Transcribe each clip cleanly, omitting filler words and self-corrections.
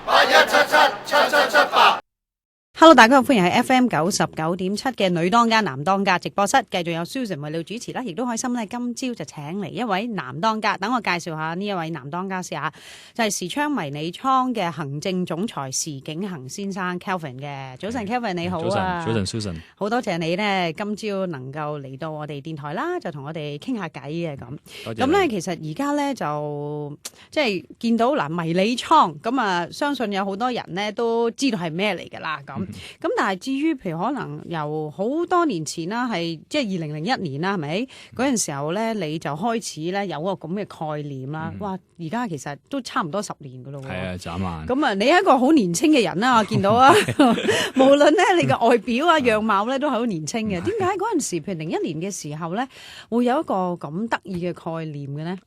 81777778。Hello， 大家好，歡迎喺 FM 99.7嘅女當家男當家直播室，繼續有 Susan 為你主持啦，亦都開心咧。今朝就請嚟一位男當家，等我介紹下呢一位男當家先吓，就係時昌迷你倉嘅行政總裁時景恒先生 Kelvin 嘅。早晨 Kelvin 你好啊，早晨 Susan， 好多謝你咧，今朝能夠嚟到我哋電台啦，就同我哋傾下偈嘅咁。咁咧，其實而家咧就即係見到嗱迷你倉咁啊，相信有好多人咧都知道係咩嚟㗎啦咁。咁但係至於譬如可能由好多年前啦，係即係2001年啦，係咪嗰陣時候咧，你就開始咧有個咁嘅概念啦。哇！而家其實都差唔多10年㗎咯喎。係啊，眨眼。咁啊，你係一個好年輕嘅人啦，我見到啊，無論咧你嘅外表啊、樣貌咧都係好年輕嘅。點解嗰陣時譬如01年嘅時候咧，會有一個咁得意嘅概念嘅咧？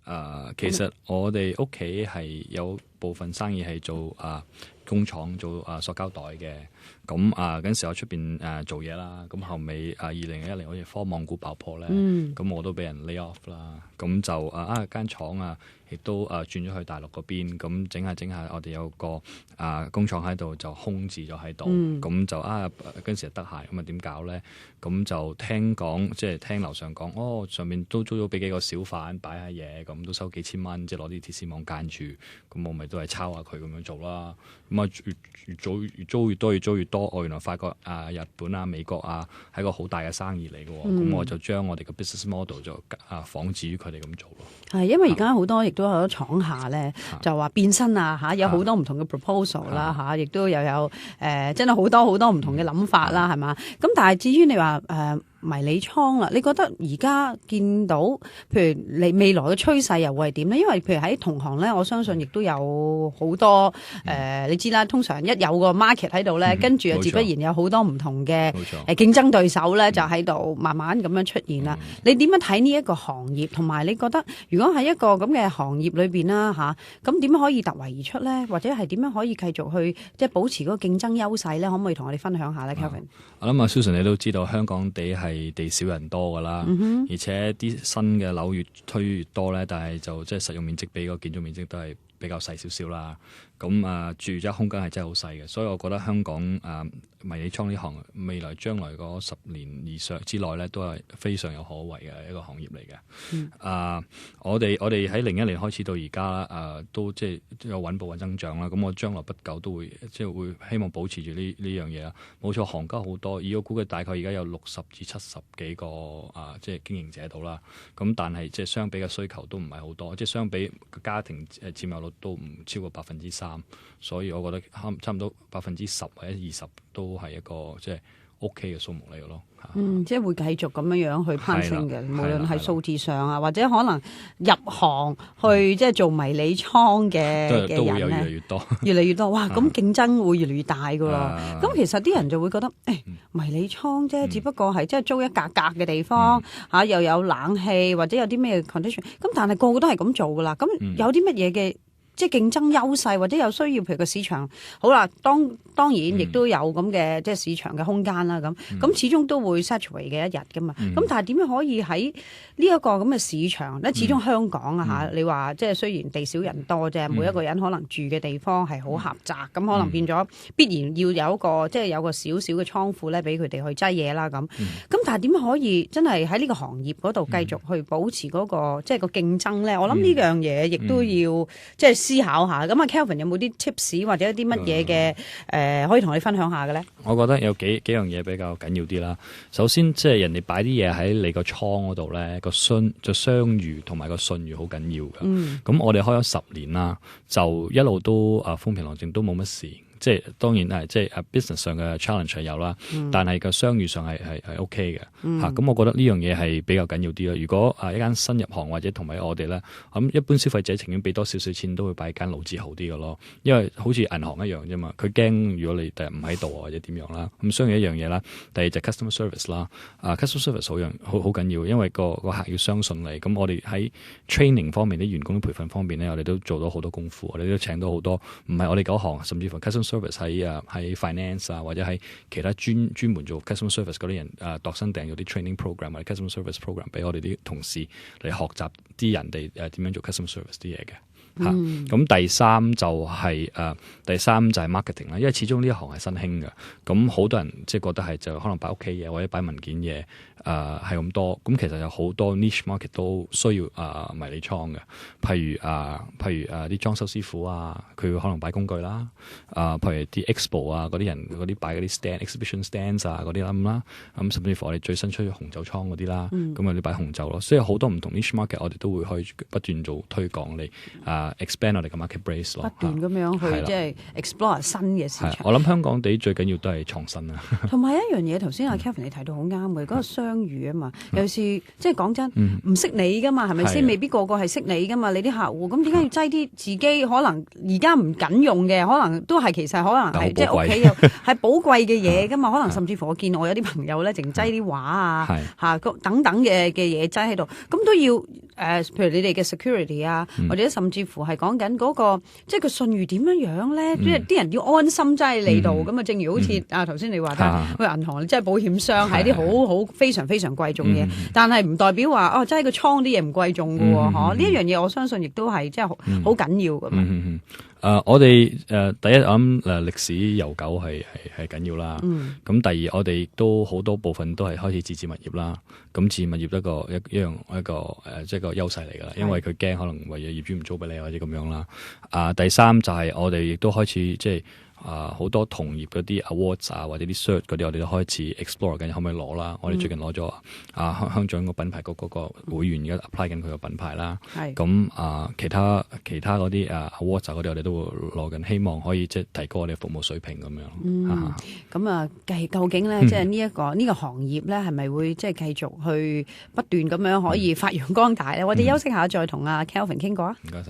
其實我哋屋企係有部分生意係做工廠做塑膠袋嘅，咁嗰陣時我出邊做嘢啦，咁後尾2001年好似科網股爆破咧，咁我都俾人 lay off 啦，咁就間廠亦都轉咗去大陸嗰邊，咁整下我哋有個工廠喺度就空置咗喺度，咁就嗰陣時得閒，咁點搞咧？咁就聽講，即係聽樓上講，上面都租咗俾幾個小販擺下嘢，咁都收幾千蚊，即係攞啲鐵絲網間住，咁我咪都係抄下佢咁樣做啦。咁越租越多，原來發覺日本啊、美國係一個好大嘅生意嚟嘅，咁我就將我哋嘅 business model 就仿製於佢哋咁做咯。係因為而家好多亦都有廠下咧，就話變身有好多唔同嘅 proposal 啦亦都又有真係好多唔同嘅諗法啦，係嘛？咁但係至於你話迷你倉啦，你覺得而家見到譬如你未來嘅趨勢又會係點咧？因為譬如喺同行咧，我相信亦都有好多你知啦，通常一有個 market 喺度咧，跟住自不然有好多唔同嘅競爭對手咧，就喺度慢慢咁樣出現啦。你點樣睇呢一個行業？同埋你覺得如果喺一個咁嘅行業裏邊啦咁點樣可以突圍而出咧？或者係點樣可以繼續去即係保持嗰個競爭優勢咧？可唔可以同我哋分享下咧 Kelvin？我諗Susan 你都知道香港地係地少人多噶啦，而且啲新嘅樓越推越多咧，但係就即係實用面積比個建築面積都係比較細少少啦。咁住宅空間係真係好細嘅，所以我覺得香港迷你倉呢行未來將來嗰10年以上之內咧，都係非常有可為嘅一個行業嚟嘅。我哋喺01年開始到而家都即係有穩步嘅增長啦。咁我將來不久都會即係會希望保持住呢樣嘢啦。冇錯，行家好多，而我估計大概而家有60至70幾個即係經營者度啦。咁但係即係相比嘅需求都唔係好多，即係相比家庭佔有率都唔超過3%，所以我覺得差唔多10%或者20%都係一個即係 OK 嘅數目嚟嘅咯。即係會繼續咁樣去攀升嘅，無論係數字上或者可能入行去即係做迷你倉嘅人咧，都會有越嚟越多，越嚟越多。哇！咁競爭會越嚟越大㗎喎。咁其實啲人就會覺得，迷你倉啫，只不過係即係租一格嘅地方又有冷氣或者有啲咩 condition。咁但係個個都係咁做㗎啦。咁有啲乜嘢嘅？即係競爭優勢或者有需要，譬如個市場好啦，當然亦都有咁嘅即係市場嘅空間啦。咁始終都會 saturate 嘅一日噶嘛。咁但係點樣可以喺呢一個咁嘅市場咧？始終香港你話即係雖然地少人多啫，每一個人可能住嘅地方係好狹窄，咁可能變咗必然要有一個即係有個少少嘅倉庫咧，俾佢哋去擠嘢啦。咁但係點樣可以真係喺呢個行業嗰度繼續去保持嗰個即係個競爭咧？我諗呢樣嘢亦都要即係思考下。咁Kelvin 有冇啲 tips 或者一啲乜嘢嘅可以同你分享下嘅咧？我覺得有幾樣嘢比較緊要啲啦。首先即係人哋擺啲嘢喺你個倉嗰度咧，個商譽同埋個信譽好緊要㗎。咁我哋開咗10年啦，就一路都風平浪靜，都冇乜事。即係當然係即係 business 上嘅 challenge 係有啦，但係個商譽上係 OK 嘅嚇。咁我覺得呢樣嘢係比較緊要啲咯。如果一間新入行或者同埋我哋咧，咁一般消費者情願俾多少少錢都會擺間老字號啲嘅咯。因為好似銀行一樣啫嘛，佢驚如果你第日唔喺度或者點樣啦。咁商譽一樣嘢啦，第二就 customer service 啦。customer service 好緊要，因為個客要相信你。咁我哋喺 training 方面，啲員工培訓方面咧，我哋都做到好多功夫。我哋都請到好多唔係我哋嗰行，甚至乎 customer service 喺 finance 或者喺其他專門做 customer service 嗰啲人度身訂咗啲 training program 或者 customer service program 俾我哋啲同事嚟學習啲人哋點樣做 customer service 啲嘢嘅。咁第三就係 marketing 啦，因為始終呢一行係新興嘅，咁好多人即係覺得係就可能擺屋企嘢或者擺文件嘢係咁多，咁其實有好多 niche market 都需要迷你倉嘅，譬如啲裝修師傅啊，佢可能擺工具啦，譬如啲 expo 啊嗰啲人嗰啲擺嗰啲 exhibition stands 啊嗰啲啦，咁甚至乎我哋最新出咗紅酒倉嗰啲啦，咁有啲擺紅酒咯，所以好多唔同 niche market 我哋都會可以不斷做推廣嚟expand 我哋嘅 market base 咯，不斷咁樣去即係 explore 新嘅市場。我諗香港地最緊要都係創新啊。同埋一樣嘢，頭先阿 Kelvin 你提到好啱嘅，嗰個相遇啊嘛，尤其是即係講真，唔識你噶嘛，係咪先？未必個個係識你噶嘛，你啲客戶，咁點解要擠啲自己可能而家唔緊用嘅，可能都係其實可能係即係屋企有係寶貴嘅嘢噶嘛，可能甚至乎我見我有啲朋友咧，淨擠啲畫啊等等嘅嘢擠喺度，咁都要譬如你哋嘅 security 啊，或者甚至乎係講緊嗰個即係個信譽點樣樣咧，即係啲人要安心擠喺你度，咁啊，正如好似頭先你話齋去銀行，即係保險箱係啲好非常非常貴重嘅嘢，但係唔代表話擠喺個倉啲嘢唔貴重嘅喎，呢一樣嘢我相信亦都係即係好緊要㗎嘛。我哋第一我諗歷史悠久係緊要啦。咁第二我哋都好多部分都係開始自置物業啦。咁自置物業一個即係個優勢嚟㗎啦，因為佢驚可能為咗業主唔租俾你或者咁樣啦。第三就係我哋亦都開始即係好多同業嗰啲 awards 啊或者啲 cert 嗰啲，我哋都開始 explore 緊可唔可以攞啦。我哋最近攞咗香港個品牌局嗰個會員而家 apply 緊佢個品牌啦。咁其他嗰啲awards 嗰啲我哋都會攞緊，希望可以即係提高我哋服務水平咁樣。咁究竟咧即係呢個行業咧係咪會即係繼續去不斷咁樣可以發揚光大咧？我哋休息下再同阿 Kelvin 傾過啊。唔該晒。